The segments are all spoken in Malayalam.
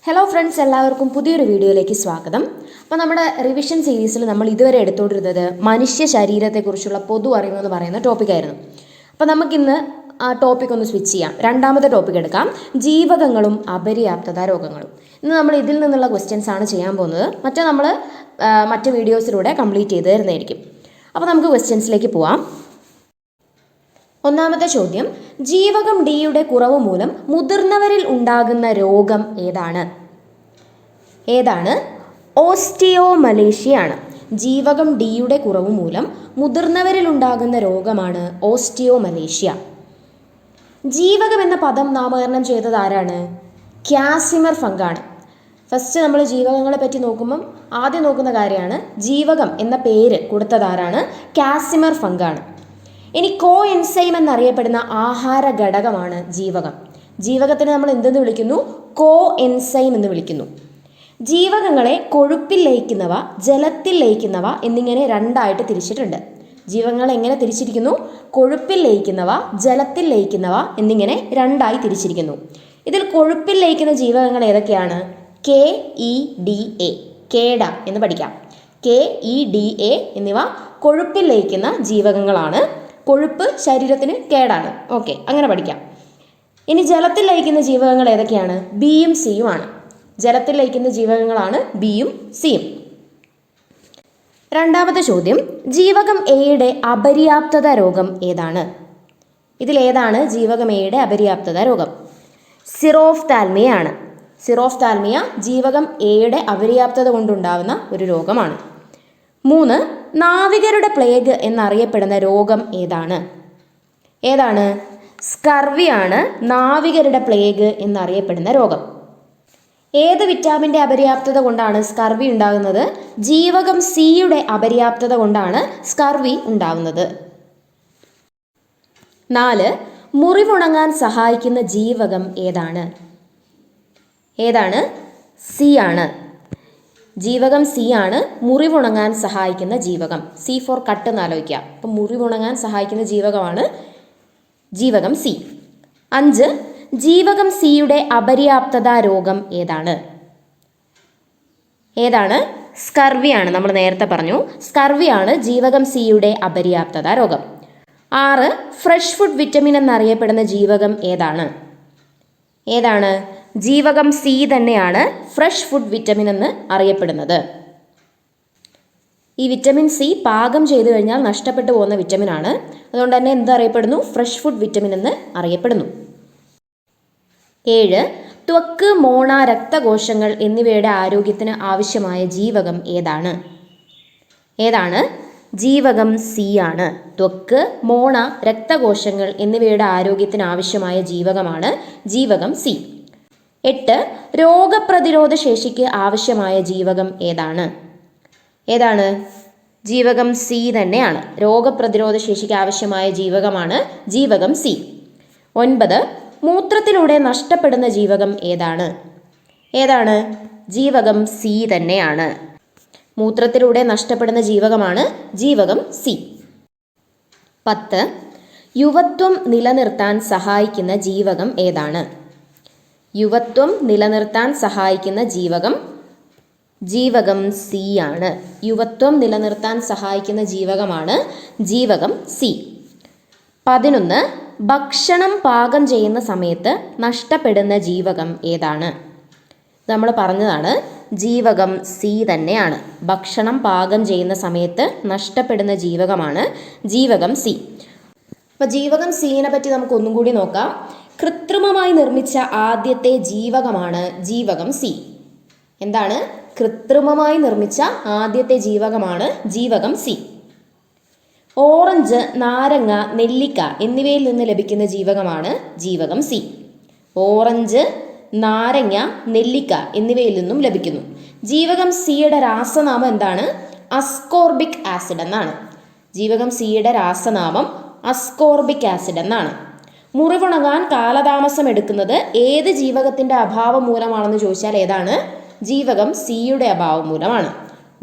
ഹലോ ഫ്രണ്ട്സ്, എല്ലാവർക്കും പുതിയൊരു വീഡിയോയിലേക്ക് സ്വാഗതം. അപ്പോൾ നമ്മുടെ റിവിഷൻ സീരീസിൽ നമ്മൾ ഇതുവരെ എടുത്തുകൊണ്ടിരുന്നത് മനുഷ്യ ശരീരത്തെക്കുറിച്ചുള്ള പൊതു അറിവെന്ന് പറയുന്ന ടോപ്പിക്കായിരുന്നു. അപ്പോൾ നമുക്കിന്ന് ആ ടോപ്പിക് ഒന്ന് സ്വിച്ച് ചെയ്യാം. രണ്ടാമത്തെ ടോപ്പിക് എടുക്കാം, ജീവകങ്ങളും അപര്യാപ്തത രോഗങ്ങളും. ഇന്ന് നമ്മൾ ഇതിൽ നിന്നുള്ള ക്വസ്റ്റ്യൻസ് ആണ് ചെയ്യാൻ പോകുന്നത്. നമ്മൾ മറ്റ് വീഡിയോസിലൂടെ കംപ്ലീറ്റ് ചെയ്ത് തരുന്നതായിരിക്കും. അപ്പോൾ നമുക്ക് ക്വസ്റ്റ്യൻസിലേക്ക് പോവാം. ഒന്നാമത്തെ ചോദ്യം, ജീവകം ഡിയുടെ കുറവ് മൂലം മുതിർന്നവരിൽ ഉണ്ടാകുന്ന രോഗം ഏതാണ്? ഓസ്റ്റിയോമലേഷ്യ ആണ്. ജീവകം ഡിയുടെ കുറവ് മൂലം മുതിർന്നവരിൽ ഉണ്ടാകുന്ന രോഗമാണ് ഓസ്റ്റിയോമലേഷ്യ. ജീവകം എന്ന പദം നാമകരണം ചെയ്തത് ആരാണ്? കാസിമിർ ഫങ്കാണ്. ഫസ്റ്റ് നമ്മൾ ജീവകങ്ങളെ പറ്റി നോക്കുമ്പം ആദ്യം നോക്കുന്ന കാര്യമാണ് ജീവകം എന്ന പേര് കൊടുത്തതാരാണ്? കാസിമിർ ഫങ്കാണ്. ഇനി കോ എൻസൈം എന്നറിയപ്പെടുന്ന ആഹാര ഘടകമാണ് ജീവകം. ജീവകത്തിന് നമ്മൾ എന്തെന്ന് വിളിക്കുന്നു? കോ എൻസൈം എന്ന് വിളിക്കുന്നു. ജീവകങ്ങളെ കൊഴുപ്പിൽ ലയിക്കുന്നവ, ജലത്തിൽ ലയിക്കുന്നവ എന്നിങ്ങനെ രണ്ടായിട്ട് തിരിച്ചിട്ടുണ്ട്. ജീവകങ്ങൾ എങ്ങനെ തിരിച്ചിരിക്കുന്നു? കൊഴുപ്പിൽ ലയിക്കുന്നവ, ജലത്തിൽ ലയിക്കുന്നവ എന്നിങ്ങനെ രണ്ടായി തിരിച്ചിരിക്കുന്നു. ഇതിൽ കൊഴുപ്പിൽ ലയിക്കുന്ന ജീവകങ്ങൾ ഏതൊക്കെയാണ്? KEDA, കേഡ എന്ന് പഠിക്കാം. KEDA എന്നിവ കൊഴുപ്പിൽ ലയിക്കുന്ന ജീവകങ്ങളാണ്. കൊഴുപ്പ് ശരീരത്തിന് കേടാണ്. ഓക്കെ, അങ്ങനെ പഠിക്കാം. ഇനി ജലത്തിൽ ലയിക്കുന്ന ജീവകങ്ങൾ ഏതൊക്കെയാണ്? ബിയും സിയും ആണ്. ജലത്തിൽ ലയിക്കുന്ന ജീവകങ്ങളാണ് ബിയും സിയും. രണ്ടാമത്തെ ചോദ്യം, ജീവകം എയുടെ അപര്യാപ്തത രോഗം ഏതാണ്? ഇതിലേതാണ് ജീവകം എയുടെ അപര്യാപ്തത രോഗം? സിറോഫ്താൽമിയ ആണ്. സിറോഫ്താൽമിയ ജീവകം എയുടെ അപര്യാപ്തത കൊണ്ടുണ്ടാകുന്ന ഒരു രോഗമാണ്. 3, നാവികരുടെ പ്ലേഗ് എന്നറിയപ്പെടുന്ന രോഗം ഏതാണ്? സ്കർവിയാണ് നാവികരുടെ പ്ലേഗ് എന്നറിയപ്പെടുന്ന രോഗം. ഏത് വിറ്റാമിൻ്റെ അപര്യാപ്തത കൊണ്ടാണ് സ്കർവി ഉണ്ടാകുന്നത്? ജീവകം സിയുടെ അപര്യാപ്തത കൊണ്ടാണ് സ്കർവി ഉണ്ടാകുന്നത്. 4, മുറിവുണങ്ങാൻ സഹായിക്കുന്ന ജീവകം ഏതാണ്? സി ആണ്. ജീവകം സി ആണ് മുറിവുണങ്ങാൻ സഹായിക്കുന്ന ജീവകം. സി ഫോർ കട്ട് എന്ന് ആലോചിക്കുക. അപ്പം മുറിവുണങ്ങാൻ സഹായിക്കുന്ന ജീവകമാണ് ജീവകം സി. 5, ജീവകം സിയുടെ അപര്യാപ്തത രോഗം ഏതാണ്? സ്കർവിയാണ്. നമ്മൾ നേരത്തെ പറഞ്ഞു, സ്കർവിയാണ് ജീവകം സിയുടെ അപര്യാപ്തത രോഗം. 6, ഫ്രഷ് ഫുഡ് വിറ്റമിൻ എന്നറിയപ്പെടുന്ന ജീവകം ഏതാണ്? ജീവകം സി തന്നെയാണ് ഫ്രഷ് ഫുഡ് വിറ്റമിൻ എന്ന് അറിയപ്പെടുന്നത്. ഈ വിറ്റമിൻ സി പാകം ചെയ്തു കഴിഞ്ഞാൽ നഷ്ടപ്പെട്ടു പോകുന്ന വിറ്റമിൻ ആണ്. അതുകൊണ്ട് തന്നെ എന്തറിയപ്പെടുന്നു? ഫ്രഷ് ഫുഡ് വിറ്റമിൻ എന്ന് അറിയപ്പെടുന്നു. 7, ത്വക്ക്, മോണ, രക്തകോശങ്ങൾ എന്നിവയുടെ ആരോഗ്യത്തിന് ആവശ്യമായ ജീവകം ഏതാണ്? ജീവകം സി ആണ്. ത്വക്ക്, മോണ, രക്തകോശങ്ങൾ എന്നിവയുടെ ആരോഗ്യത്തിന് ആവശ്യമായ ജീവകമാണ് ജീവകം സി. 8, രോഗപ്രതിരോധ ശേഷിക്ക് ആവശ്യമായ ജീവകം ഏതാണ്? ജീവകം സി തന്നെയാണ്. രോഗപ്രതിരോധ ശേഷിക്ക് ആവശ്യമായ ജീവകമാണ് ജീവകം സി. 9, മൂത്രത്തിലൂടെ നഷ്ടപ്പെടുന്ന ജീവകം ഏതാണ്? ജീവകം സി തന്നെയാണ്. മൂത്രത്തിലൂടെ നഷ്ടപ്പെടുന്ന ജീവകമാണ് ജീവകം സി. 10, യുവത്വം നിലനിർത്താൻ സഹായിക്കുന്ന ജീവകം ഏതാണ്? യുവത്വം നിലനിർത്താൻ സഹായിക്കുന്ന ജീവകം സി ആണ്. യുവത്വം നിലനിർത്താൻ സഹായിക്കുന്ന ജീവകമാണ് ജീവകം സി. 11, ഭക്ഷണം പാകം ചെയ്യുന്ന സമയത്ത് നഷ്ടപ്പെടുന്ന ജീവകം ഏതാണ്? നമ്മൾ പറഞ്ഞതാണ്, ജീവകം സി തന്നെയാണ്. ഭക്ഷണം പാകം ചെയ്യുന്ന സമയത്ത് നഷ്ടപ്പെടുന്ന ജീവകമാണ് ജീവകം സി. അപ്പോൾ ജീവകം സിനെ പറ്റി നമുക്ക് ഒന്നും കൂടി നോക്കാം. കൃത്രിമമായി നിർമ്മിച്ച ആദ്യത്തെ ജീവകമാണ് ജീവകം സി. എന്താണ്? കൃത്രിമമായി നിർമ്മിച്ച ആദ്യത്തെ ജീവകമാണ് ജീവകം സി. ഓറഞ്ച്, നാരങ്ങ, നെല്ലിക്ക എന്നിവയിൽ നിന്ന് ലഭിക്കുന്ന ജീവകമാണ് ജീവകം സി. ഓറഞ്ച്, നാരങ്ങ, നെല്ലിക്ക എന്നിവയിൽ നിന്നും ലഭിക്കുന്നു. ജീവകം സിയുടെ രാസനാമം എന്താണ്? അസ്കോർബിക് ആസിഡ് എന്നാണ്. ജീവകം സിയുടെ രാസനാമം അസ്കോർബിക് ആസിഡ് എന്നാണ്. മുറിവുണങ്ങാൻ കാലതാമസം എടുക്കുന്നത് ഏത് ജീവകത്തിൻ്റെ അഭാവം മൂലമാണെന്ന് ചോദിച്ചാൽ ഏതാണ്? ജീവകം സിയുടെ അഭാവം മൂലമാണ്.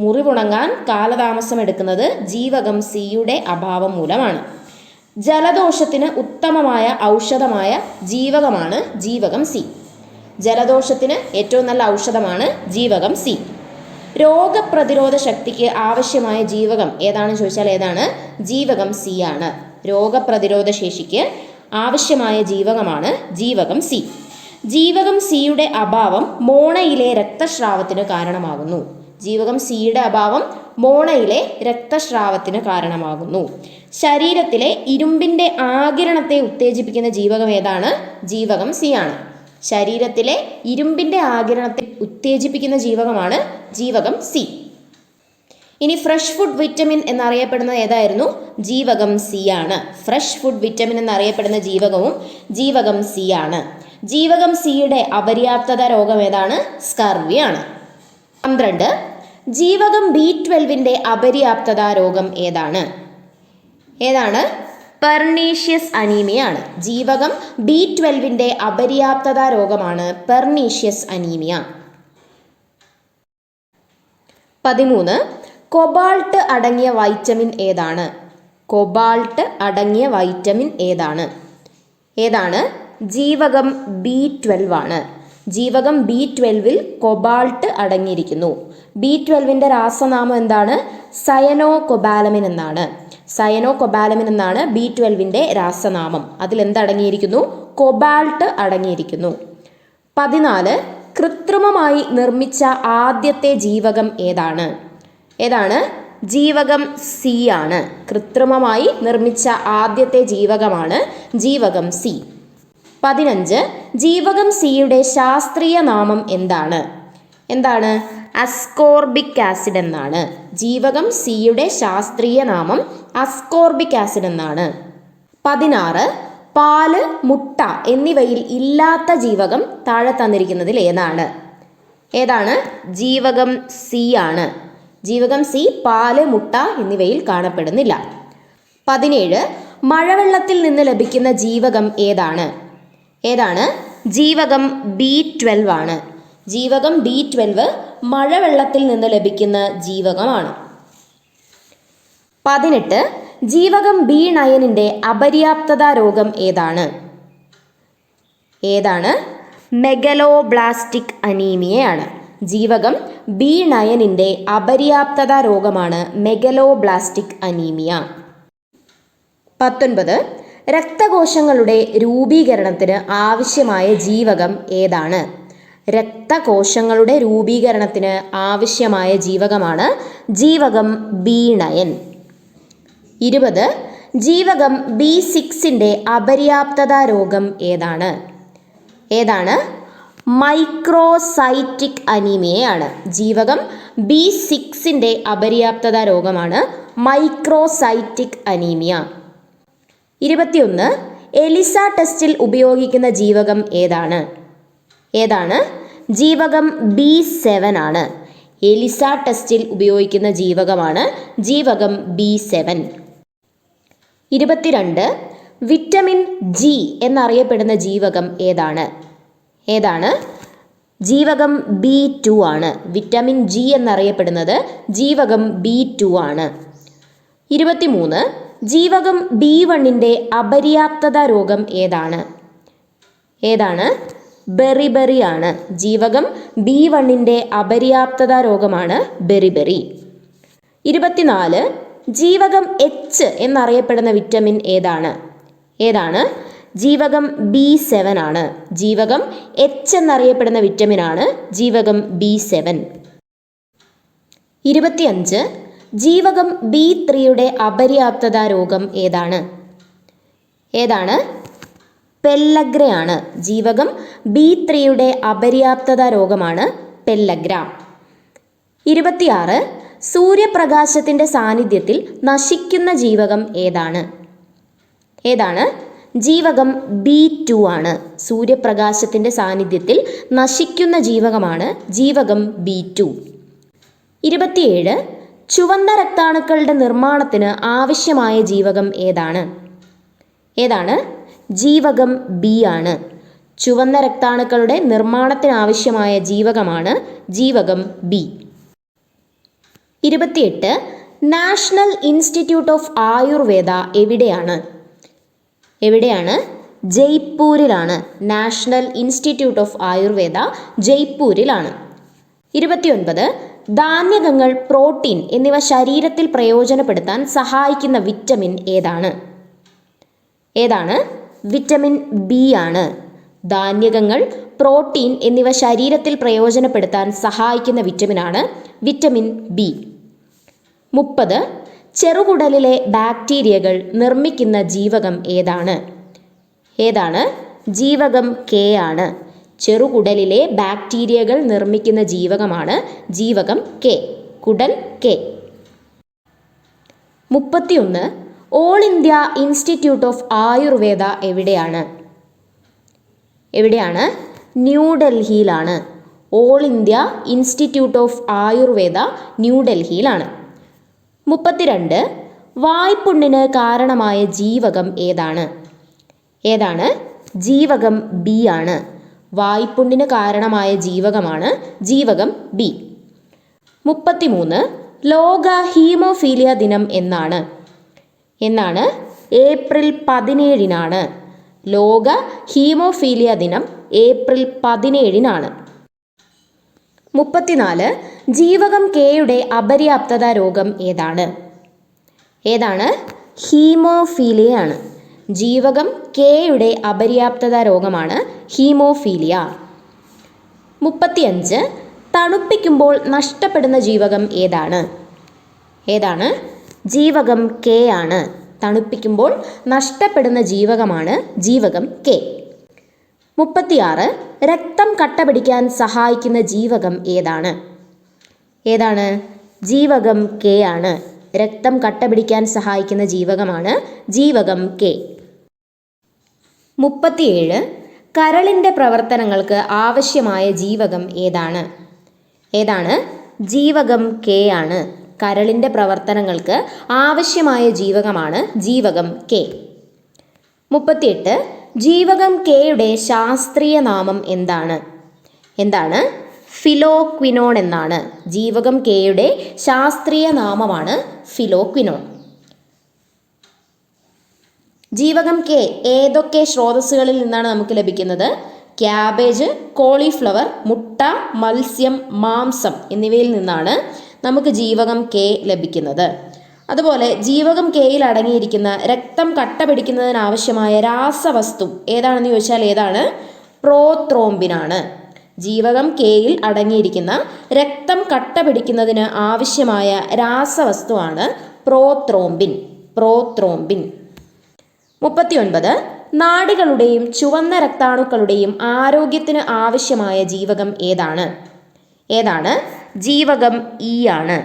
മുറിവുണങ്ങാൻ കാലതാമസം എടുക്കുന്നത് ജീവകം സിയുടെ അഭാവം മൂലമാണ്. ജലദോഷത്തിന് ഉത്തമമായ ഔഷധമായ ജീവകമാണ് ജീവകം സി. ജലദോഷത്തിന് ഏറ്റവും നല്ല ഔഷധമാണ് ജീവകം സി. രോഗപ്രതിരോധ ശക്തിക്ക് ആവശ്യമായ ജീവകം ഏതാണെന്ന് ചോദിച്ചാൽ ഏതാണ്? ജീവകം സി ആണ്. രോഗപ്രതിരോധ ശേഷിക്ക് ആവശ്യമായ ജീവകമാണ് ജീവകം സി. ജീവകം സിയുടെ അഭാവം മോണയിലെ രക്തസ്രാവത്തിന് കാരണമാകുന്നു. ജീവകം സിയുടെ അഭാവം മോണയിലെ രക്തസ്രാവത്തിന് കാരണമാകുന്നു. ശരീരത്തിലെ ഇരുമ്പിൻ്റെ ആഗിരണത്തെ ഉത്തേജിപ്പിക്കുന്ന ജീവകം ഏതാണ്? ജീവകം സി ആണ്. ശരീരത്തിലെ ഇരുമ്പിൻ്റെ ആഗിരണത്തെ ഉത്തേജിപ്പിക്കുന്ന ജീവകമാണ് ജീവകം സി. ഇനി ഫ്രഷ് ഫുഡ് വിറ്റമിൻ എന്നറിയപ്പെടുന്നത് ഏതായിരുന്നു? ജീവകം സി ആണ്. ഫ്രഷ് ഫുഡ് വിറ്റമിൻ എന്നറിയപ്പെടുന്ന ജീവകവും ജീവകം സി ആണ്. ജീവകം സിയുടെ അപര്യാപ്തത രോഗം ഏതാണ്? സ്കർവി ആണ്. 12. ജീവകം B12ന്റെ അപര്യാപ്തത രോഗം ഏതാണ്? ഏതാണ്? പെർനീഷ്യസ് അനീമിയ ആണ്. ജീവകം B12ന്റെ അപര്യാപ്തത രോഗമാണ് പെർനീഷ്യസ് അനീമിയ. 13. കൊബാൾട്ട് അടങ്ങിയ വൈറ്റമിൻ ഏതാണ്? കൊബാൾട്ട് അടങ്ങിയ വൈറ്റമിൻ ഏതാണ്? ഏതാണ്? ജീവകം B12 ആണ്. ജീവകം B12ൽ കൊബാൾട്ട് അടങ്ങിയിരിക്കുന്നു. B12ന്റെ രാസനാമം എന്താണ്? സയനോകൊബാലമിൻ എന്നാണ്. സയനോകൊബാലമിൻ എന്നാണ് B12ന്റെ രാസനാമം. അതിൽ എന്തടങ്ങിയിരിക്കുന്നു? കൊബാൾട്ട് അടങ്ങിയിരിക്കുന്നു. 14. കൃത്രിമമായി നിർമ്മിച്ച ആദ്യത്തെ ജീവകം ഏതാണ്? ഏതാണ്? ജീവകം സി ആണ്. കൃത്രിമമായി നിർമ്മിച്ച ആദ്യത്തെ ജീവകമാണ് ജീവകം സി. 15. ജീവകം സിയുടെ ശാസ്ത്രീയ നാമം എന്താണ്? എന്താണ്? അസ്കോർബിക് ആസിഡ് എന്നാണ്. ജീവകം സിയുടെ ശാസ്ത്രീയ നാമം അസ്കോർബിക് ആസിഡ് എന്നാണ്. 16. പാല്, മുട്ട എന്നിവയിൽ ഇല്ലാത്ത ജീവകം താഴെ തന്നിരിക്കുന്നതിൽ ഏതാണ്? ഏതാണ്? ജീവകം സി ആണ്. ജീവകം സി പാല്, മുട്ട എന്നിവയിൽ കാണപ്പെടുന്നില്ല. 17. മഴവെള്ളത്തിൽ നിന്ന് ലഭിക്കുന്ന ജീവകം ഏതാണ്? ഏതാണ്? ജീവകം B12 ആണ്. ജീവകം B12 മഴവെള്ളത്തിൽ നിന്ന് ലഭിക്കുന്ന ജീവകമാണ്. 18. ജീവകം B9ന്റെ അപര്യാപ്തത രോഗം ഏതാണ്? ഏതാണ്? മെഗലോബ്ലാസ്റ്റിക് അനീമിയയാണ്. ജീവകം B9ന്റെ അപര്യാപ്തത രോഗമാണ് മെഗലോബ്ലാസ്റ്റിക് അനീമിയ. 19. രക്തകോശങ്ങളുടെ രൂപീകരണത്തിന് ആവശ്യമായ ജീവകം ഏതാണ്? രക്തകോശങ്ങളുടെ രൂപീകരണത്തിന് ആവശ്യമായ ജീവകമാണ് ജീവകം B9. 20. ജീവകം B6ന്റെ അപര്യാപ്തത രോഗം ഏതാണ്? ഏതാണ്? മൈക്രോസൈറ്റിക് അനീമിയയാണ്. ജീവകം B6ന്റെ അപര്യാപ്തത രോഗമാണ് മൈക്രോസൈറ്റിക് അനീമിയ. 21. എലിസ ടെസ്റ്റിൽ ഉപയോഗിക്കുന്ന ജീവകം ഏതാണ്? ഏതാണ്? ജീവകം B7 ആണ്. എലിസ ടെസ്റ്റിൽ ഉപയോഗിക്കുന്ന ജീവകമാണ് ജീവകം B7. 22. വിറ്റമിൻ ജി എന്നറിയപ്പെടുന്ന ജീവകം ഏതാണ്? ഏതാണ്? ജീവകം B2 ആണ്. വിറ്റമിൻ ജി എന്നറിയപ്പെടുന്നത് ജീവകം B2 ആണ്. 23. ജീവകം B1ന്റെ അപര്യാപ്തത രോഗം ഏതാണ്? ഏതാണ്? ബെറിബെറി ആണ്. ജീവകം B1ന്റെ അപര്യാപ്തത രോഗമാണ് ബെറിബെറി. 24. ജീവകം എച്ച് എന്നറിയപ്പെടുന്ന വിറ്റമിൻ ഏതാണ്? ഏതാണ്? ജീവകം B7 ആണ്. ജീവകം എച്ച് എന്നറിയപ്പെടുന്ന വിറ്റമിനാണ് ജീവകം B7. 25. ജീവകം B3യുടെ അപര്യാപ്തത രോഗം ഏതാണ്? ഏതാണ്? പെല്ലഗ്രയാണ്. ജീവകം B3യുടെ അപര്യാപ്തത രോഗമാണ് പെല്ലഗ്ര. 26. സൂര്യപ്രകാശത്തിൻ്റെ സാന്നിധ്യത്തിൽ നശിക്കുന്ന ജീവകം ഏതാണ്? ഏതാണ്? ജീവകം B2 ആണ്. സൂര്യപ്രകാശത്തിൻ്റെ സാന്നിധ്യത്തിൽ നശിക്കുന്ന ജീവകമാണ് ജീവകം B2. 27. ചുവന്ന രക്താണുക്കളുടെ നിർമ്മാണത്തിന് ആവശ്യമായ ജീവകം ഏതാണ്? ഏതാണ്? ജീവകം B ആണ്. ചുവന്ന രക്താണുക്കളുടെ നിർമ്മാണത്തിന് ആവശ്യമായ ജീവകമാണ് ജീവകം B. 28. National institute of Ayurveda എവിടെയാണ്? എവിടെയാണ്? ജയ്പൂരിലാണ്. നാഷണൽ ഇൻസ്റ്റിറ്റ്യൂട്ട് ഓഫ് ആയുർവേദ ജയ്പൂരിലാണ്. 29. ധാന്യകങ്ങൾ, പ്രോട്ടീൻ എന്നിവ ശരീരത്തിൽ പ്രയോജനപ്പെടുത്താൻ സഹായിക്കുന്ന വിറ്റമിൻ ഏതാണ്? ഏതാണ്? വിറ്റമിൻ ബി ആണ്. ധാന്യകങ്ങൾ, പ്രോട്ടീൻ എന്നിവ ശരീരത്തിൽ പ്രയോജനപ്പെടുത്താൻ സഹായിക്കുന്ന വിറ്റമിനാണ് വിറ്റമിൻ ബി. 30. ചെറുകുടലിലെ ബാക്ടീരിയകൾ നിർമ്മിക്കുന്ന ജീവകം ഏതാണ്? ഏതാണ്? ജീവകം കെ ആണ്. ചെറുകുടലിലെ ബാക്ടീരിയകൾ നിർമ്മിക്കുന്ന ജീവകമാണ് ജീവകം കെ, കുടൽ K. 31. All India institute of Ayurveda എവിടെയാണ്? എവിടെയാണ്? ന്യൂഡൽഹിയിലാണ്. All India institute of Ayurveda ന്യൂഡൽഹിയിലാണ്. 32. വായ്പുണ്ണിന് കാരണമായ ജീവകം ഏതാണ്? ഏതാണ്? ജീവകം ബി ആണ്. വായ്പുണ്ണിന് കാരണമായ ജീവകമാണ് ജീവകം ബി. 33. ലോക ഹീമോഫീലിയ ദിനം എന്നാണ്? എന്നാണ്? ഏപ്രിൽ 17-നാണ്. ലോക ഹീമോഫീലിയ ദിനം ഏപ്രിൽ 17-നാണ്. 34. ജീവകം കെയുടെ അപര്യാപ്തത രോഗം ഏതാണ്? ഏതാണ്? ഹീമോഫീലിയയാണ്. ജീവകം കെയുടെ അപര്യാപ്തത രോഗമാണ് ഹീമോഫീലിയ. 35. തണുപ്പിക്കുമ്പോൾ നഷ്ടപ്പെടുന്ന ജീവകം ഏതാണ്? ഏതാണ്? ജീവകം കെ ആണ്. തണുപ്പിക്കുമ്പോൾ നഷ്ടപ്പെടുന്ന ജീവകമാണ് ജീവകം കെ. 36. രക്തം കട്ടപിടിക്കാൻ സഹായിക്കുന്ന ജീവകം ഏതാണ്? ഏതാണ്? ജീവകം കെ ആണ്. രക്തം കട്ടപിടിക്കാൻ സഹായിക്കുന്ന ജീവകമാണ് ജീവകം കെ. 37. കരളിൻ്റെ പ്രവർത്തനങ്ങൾക്ക് ആവശ്യമായ ജീവകം ഏതാണ്? ഏതാണ്? ജീവകം കെ ആണ്. കരളിൻ്റെ പ്രവർത്തനങ്ങൾക്ക് ആവശ്യമായ ജീവകമാണ് ജീവകം കെ. 38. ജീവകം കെയുടെ ശാസ്ത്രീയ നാമം എന്താണ്? എന്താണ്? ഫിലോക്വിനോൺ എന്നാണ്. ജീവകം കെയുടെ ശാസ്ത്രീയ നാമമാണ് ഫിലോക്വിനോൺ. ജീവകം കെ ഏതൊക്കെ സ്രോതസ്സുകളിൽ നിന്നാണ് നമുക്ക് ലഭിക്കുന്നത്? ക്യാബേജ്, കോളിഫ്ലവർ, മുട്ട, മത്സ്യം, മാംസം എന്നിവയിൽ നിന്നാണ് നമുക്ക് ജീവകം കെ ലഭിക്കുന്നത്. അതുപോലെ ജീവകം കെയിൽ അടങ്ങിയിരിക്കുന്ന രക്തം കട്ട പിടിക്കുന്നതിനാവശ്യമായ രാസവസ്തു ഏതാണെന്ന് ചോദിച്ചാൽ ഏതാണ്? പ്രോത്രോംബിനാണ്. ജീവകം കെയിൽ അടങ്ങിയിരിക്കുന്ന രക്തം കട്ട പിടിക്കുന്നതിന് ആവശ്യമായ രാസവസ്തുവാണ് പ്രോത്രോംബിൻ. പ്രോത്രോംബിൻ. 39. നാഡികളുടെയും ചുവന്ന രക്താണുക്കളുടെയും ആരോഗ്യത്തിന് ആവശ്യമായ ജീവകം ഏതാണ്? ഏതാണ്? ജീവകം ഇ ആണ്.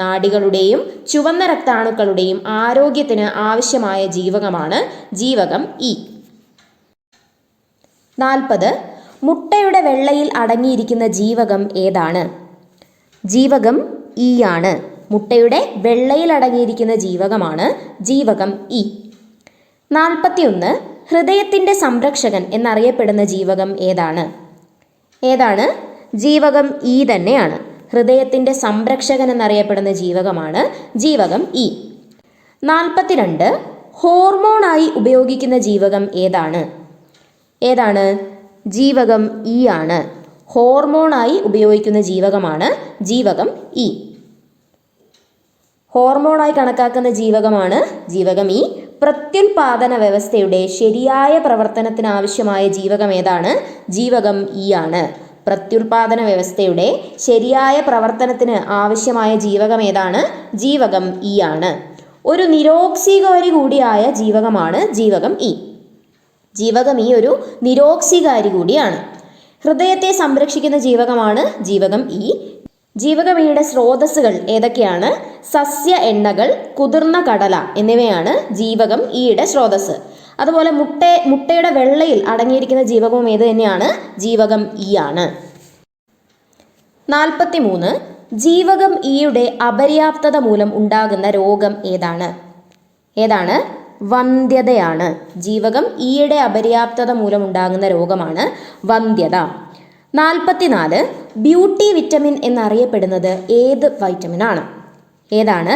നാഡികളുടെയും ചുവന്ന രക്താണുക്കളുടെയും ആരോഗ്യത്തിന് ആവശ്യമായ ജീവകമാണ് ജീവകം ഇ. 40. മുട്ടയുടെ വെള്ളയിൽ അടങ്ങിയിരിക്കുന്ന ജീവകം ഏതാണ്? ജീവകം ഇ ആണ്. മുട്ടയുടെ വെള്ളയിൽ അടങ്ങിയിരിക്കുന്ന ജീവകമാണ് ജീവകം ഇ. 41. ഹൃദയത്തിൻ്റെ സംരക്ഷകൻ എന്നറിയപ്പെടുന്ന ജീവകം ഏതാണ്? ഏതാണ്? ജീവകം ഇ തന്നെയാണ്. ഹൃദയത്തിൻ്റെ സംരക്ഷകൻ എന്നറിയപ്പെടുന്ന ജീവകമാണ് ജീവകം ഇ. 42. ഹോർമോണായി ഉപയോഗിക്കുന്ന ജീവകം ഏതാണ്? ഏതാണ്? ജീവകം ഇ ആണ്. ഹോർമോണായി ഉപയോഗിക്കുന്ന ജീവകമാണ് ജീവകം ഇ. ഹോർമോണായി കണക്കാക്കുന്ന ജീവകമാണ് ജീവകം ഇ. പ്രത്യുൽപാദന വ്യവസ്ഥയുടെ ശരിയായ പ്രവർത്തനത്തിന് ആവശ്യമായ ജീവകം ഏതാണ്? ജീവകം ഇ ആണ്. പ്രത്യുൽപാദന വ്യവസ്ഥയുടെ ശരിയായ പ്രവർത്തനത്തിന് ആവശ്യമായ ജീവകം ഏതാണ്? ജീവകം ഇ ആണ്. ഒരു നിരോക്സീകാരി കൂടിയായ ജീവകമാണ് ജീവകം ഇ. ജീവകം ഇ ഒരു നിരോക്സീകാരി കൂടിയാണ്. ഹൃദയത്തെ സംരക്ഷിക്കുന്ന ജീവകമാണ് ജീവകം ഇ. ജീവകം ഇയുടെ സ്രോതസ്സുകൾ ഏതൊക്കെയാണ്? സസ്യ എണ്ണകൾ, കുതിർന്ന കടല എന്നിവയാണ് ജീവകം ഇയുടെ സ്രോതസ്സ്. അതുപോലെ മുട്ടയുടെ വെള്ളയിൽ അടങ്ങിയിരിക്കുന്ന ജീവകവും ഏത് തന്നെയാണ്? ജീവകം ഇ ആണ്. 43. ജീവകം ഇയുടെ അപര്യാപ്തത മൂലം ഉണ്ടാകുന്ന രോഗം ഏതാണ്? ഏതാണ്? വന്ധ്യതയാണ്. ജീവകം ഇയുടെ അപര്യാപ്തത മൂലം ഉണ്ടാകുന്ന രോഗമാണ് വന്ധ്യത. 44. ബ്യൂട്ടി വിറ്റമിൻ എന്നറിയപ്പെടുന്നത് ഏത് വൈറ്റമിനാണ്? ഏതാണ്?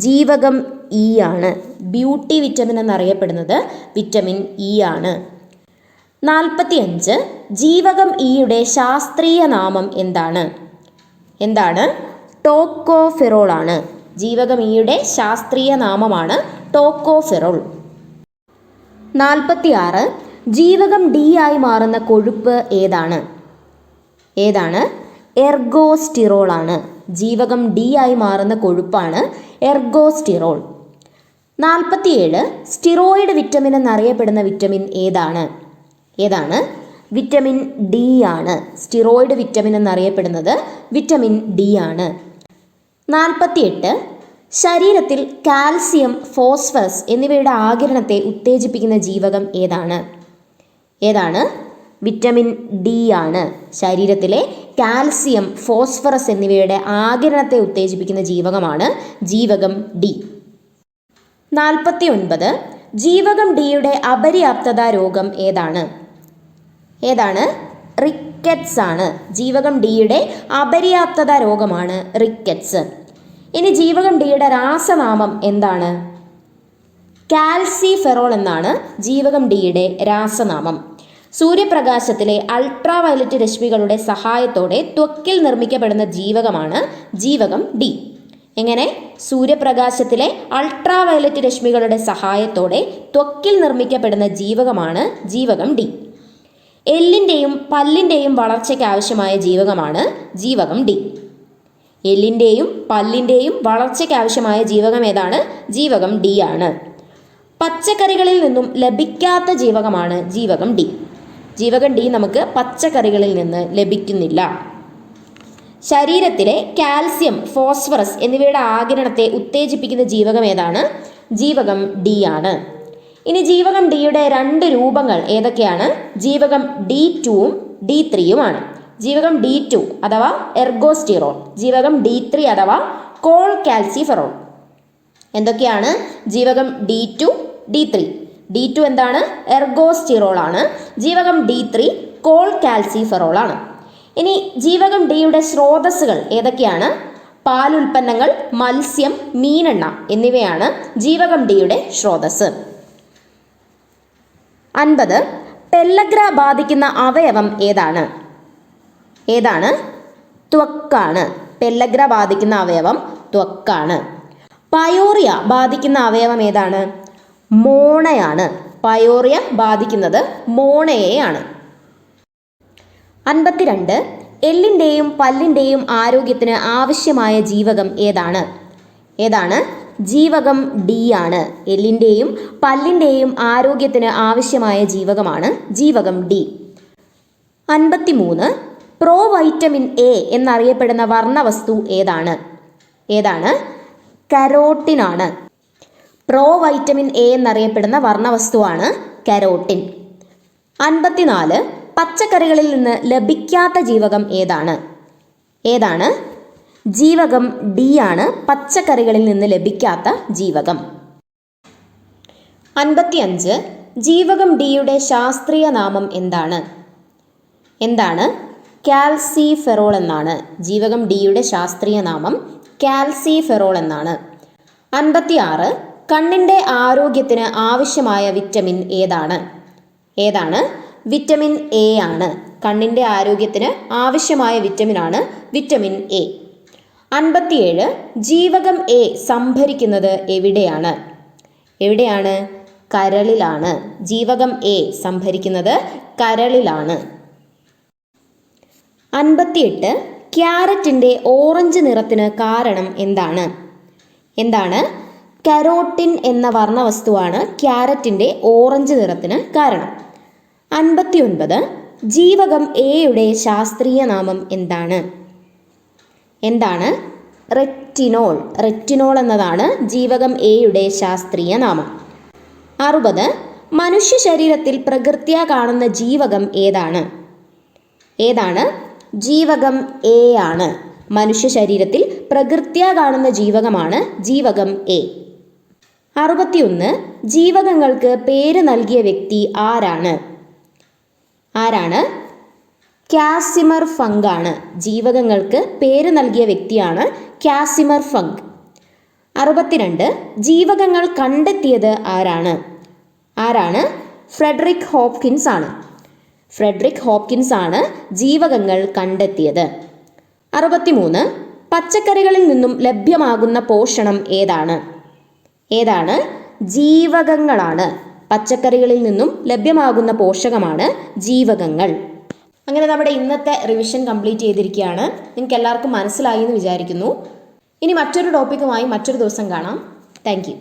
ജീവകം ഇ ആണ്. ബ്യൂട്ടി വിറ്റമിൻ എന്നറിയപ്പെടുന്നത് വിറ്റമിൻ ഇ ആണ്. 45 ജീവകം ഇയുടെ ശാസ്ത്രീയ നാമം എന്താണ്? എന്താണ്? ടോക്കോഫെറോൾ ആണ്. ജീവകം ഇയുടെ ശാസ്ത്രീയ നാമമാണ് ടോക്കോഫെറോൾ. 46 ജീവകം ഡി ആയി മാറുന്ന കൊഴുപ്പ് ഏതാണ്? ഏതാണ്? എർഗോസ്റ്റിറോൾ ആണ്. ജീവകം ഡി ആയി മാറുന്ന കൊഴുപ്പാണ് എർഗോസ്റ്റിറോൾ. 47 സ്റ്റിറോയിഡ് വിറ്റമിൻ എന്നറിയപ്പെടുന്ന വിറ്റമിൻ ഏതാണ്? ഏതാണ്? വിറ്റമിൻ ഡി ആണ്. സ്റ്റിറോയിഡ് വിറ്റമിൻ എന്നറിയപ്പെടുന്നത് വിറ്റമിൻ ഡി ആണ്. 48 ശരീരത്തിൽ കാൽസ്യം, ഫോസ്ഫറസ് എന്നിവയുടെ ആഗിരണത്തെ ഉത്തേജിപ്പിക്കുന്ന ജീവകം ഏതാണ്? ഏതാണ്? വിറ്റമിൻ ഡി ആണ്. ശരീരത്തിലെ കാൽസ്യം, ഫോസ്ഫറസ് എന്നിവയുടെ ആഗിരണത്തെ ഉത്തേജിപ്പിക്കുന്ന ജീവകമാണ് ജീവകം ഡി. 49 ജീവകം ഡിയുടെ അപര്യാപ്തത രോഗം ഏതാണ്? ഏതാണ്? റിക്കറ്റ്സ് ആണ്. ജീവകം ഡിയുടെ അപര്യാപ്തത രോഗമാണ് റിക്കറ്റ്സ്. ഇനി ജീവകം ഡിയുടെ രാസനാമം എന്താണ്? കാൽസിഫെറോൾ എന്നാണ് ജീവകം ഡിയുടെ രാസനാമം. സൂര്യപ്രകാശത്തിലെ അൾട്രാ വയലറ്റ് രശ്മികളുടെ സഹായത്തോടെ ത്വക്കിൽ നിർമ്മിക്കപ്പെടുന്ന ജീവകമാണ് ജീവകം ഡി. എങ്ങനെ? സൂര്യപ്രകാശത്തിലെ അൾട്രാ വയലറ്റ് രശ്മികളുടെ സഹായത്തോടെ ത്വക്കിൽ നിർമ്മിക്കപ്പെടുന്ന ജീവകമാണ് ജീവകം ഡി. എല്ലിൻ്റെയും പല്ലിൻ്റെയും വളർച്ചയ്ക്ക് ആവശ്യമായ ജീവകമാണ് ജീവകം ഡി. എല്ലിൻ്റെയും പല്ലിൻ്റെയും വളർച്ചയ്ക്ക് ആവശ്യമായ ജീവകം ഏതാണ്? ജീവകം ഡി ആണ്. പച്ചക്കറികളിൽ നിന്നും ലഭിക്കാത്ത ജീവകമാണ് ജീവകം ഡി. ജീവകം ഡി നമുക്ക് പച്ചക്കറികളിൽ നിന്ന് ലഭിക്കുന്നില്ല. ശരീരത്തിലെ കാൽസ്യം, ഫോസ്ഫറസ് എന്നിവയുടെ ആഗിരണത്തെ ഉത്തേജിപ്പിക്കുന്ന ജീവകം ഏതാണ്? ജീവകം ഡി ആണ്. ഇനി ജീവകം ഡിയുടെ 2 രൂപങ്ങൾ ഏതൊക്കെയാണ്? ജീവകം D2ഉം D3യുമാണ്. ജീവകം D2 അഥവാ എർഗോസ്റ്റിറോൾ, ജീവകം D3 അഥവാ കോൾ കാൽസിഫെറോൾ. എന്തൊക്കെയാണ്? ജീവകം D2, D3. D2 എന്താണ്? എർഗോസ്റ്റിറോൾ ആണ്. ജീവകം D3 കോൾ കാൽസിഫെറോൾ ആണ്. ഇനി ജീവകം ഡിയുടെ സ്രോതസ്സുകൾ ഏതൊക്കെയാണ്? പാലുൽപ്പന്നങ്ങൾ, മത്സ്യം, മീനെണ്ണ എന്നിവയാണ് ജീവകം ഡിയുടെ സ്രോതസ്സ്. 50 പെല്ലഗ്ര ബാധിക്കുന്ന അവയവം ഏതാണ്? ഏതാണ്? ത്വക്കാണ്. പെല്ലഗ്ര ബാധിക്കുന്ന അവയവം ത്വക്കാണ്. പയോറിയ ബാധിക്കുന്ന അവയവം ഏതാണ്? മോണയാണ്. പയോറിയ ബാധിക്കുന്നത് മോണയെയാണ്. 52 എല്ലിൻ്റെയും പല്ലിൻ്റെയും ആരോഗ്യത്തിന് ആവശ്യമായ ജീവകം ഏതാണ്? ഏതാണ്? ജീവകം ഡി ആണ്. എല്ലിൻ്റെയും പല്ലിൻ്റെയും ആരോഗ്യത്തിന് ആവശ്യമായ ജീവകമാണ് ജീവകം ഡി. 53 പ്രോവൈറ്റമിൻ എ എന്നറിയപ്പെടുന്ന വർണ്ണവസ്തു ഏതാണ്? ഏതാണ്? കരോട്ടിൻ ആണ്. പ്രോവൈറ്റമിൻ എ എന്നറിയപ്പെടുന്ന വർണ്ണവസ്തുവാണ് കരോട്ടിൻ. 54 പച്ചക്കറികളിൽ നിന്ന് ലഭിക്കാത്ത ജീവകം ഏതാണ്? ഏതാണ്? ജീവകം ഡി ആണ് പച്ചക്കറികളിൽ നിന്ന് ലഭിക്കാത്ത ജീവകം. 55 ജീവകം ഡിയുടെ ശാസ്ത്രീയ നാമം എന്താണ്? എന്താണ്? കാൽസിഫെറോൾ എന്നാണ്. ജീവകം ഡിയുടെ ശാസ്ത്രീയ നാമം കാൽസിഫെറോൾ എന്നാണ്. 56 കണ്ണിൻ്റെ ആരോഗ്യത്തിന് ആവശ്യമായ വിറ്റമിൻ ഏതാണ്? ഏതാണ്? വിറ്റമിൻ എ ആണ്. കണ്ണിൻ്റെ ആരോഗ്യത്തിന് ആവശ്യമായ വിറ്റമിനാണ് വിറ്റമിൻ എ. 57 ജീവകം എ സംഭരിക്കുന്നത് എവിടെയാണ്? എവിടെയാണ്? കരളിലാണ്. ജീവകം എ സംഭരിക്കുന്നത് കരളിലാണ്. 58 ക്യാരറ്റിൻ്റെ ഓറഞ്ച് നിറത്തിന് കാരണം എന്താണ്? എന്താണ്? കരോട്ടിൻ എന്ന വർണ്ണവസ്തുവാണ് ക്യാരറ്റിൻ്റെ ഓറഞ്ച് നിറത്തിന് കാരണം. 59 ജീവകം എയുടെ ശാസ്ത്രീയ നാമം എന്താണ്? എന്താണ്? റെറ്റിനോൾ. റെറ്റിനോൾ എന്നതാണ് ജീവകം എയുടെ ശാസ്ത്രീയ നാമം. 60 മനുഷ്യ ശരീരത്തിൽ പ്രകൃത്യാ കാണുന്ന ജീവകം ഏതാണ്? ഏതാണ്? ജീവകം എ ആണ്. മനുഷ്യ ശരീരത്തിൽ പ്രകൃത്യാ കാണുന്ന ജീവകമാണ് ജീവകം എ. 61 ജീവകങ്ങൾക്ക് പേര് നൽകിയ വ്യക്തി ആരാണ്? ആരാണ്? കാസിമർ ഫങ്ക് ആണ്. ജീവകങ്ങൾക്ക് പേര് നൽകിയ വ്യക്തിയാണ് കാസിമർ ഫങ്ക്. 62 ജീവകങ്ങൾ കണ്ടെത്തിയത് ആരാണ്? ആരാണ്? ഫ്രെഡറിക് ഹോപ്കിൻസ് ആണ്. ഫ്രെഡറിക് ഹോപ്കിൻസ് ആണ് ജീവകങ്ങൾ കണ്ടെത്തിയത്. 63. പച്ചക്കറികളിൽ നിന്നും ലഭ്യമാകുന്ന പോഷണം ഏതാണ്? ഏതാണ്? ജീവകങ്ങളാണ്. പച്ചക്കറികളിൽ നിന്നും ലഭ്യമാകുന്ന പോഷകമാണ് ജീവകങ്ങൾ. അങ്ങനെ നമ്മുടെ ഇന്നത്തെ റിവിഷൻ കംപ്ലീറ്റ് ചെയ്തിരിക്കുകയാണ്. നിങ്ങൾക്ക് എല്ലാവർക്കും മനസ്സിലായി എന്ന് വിചാരിക്കുന്നു. ഇനി മറ്റൊരു ടോപ്പിക്കുമായി മറ്റൊരു ദിവസം കാണാം. Thank you.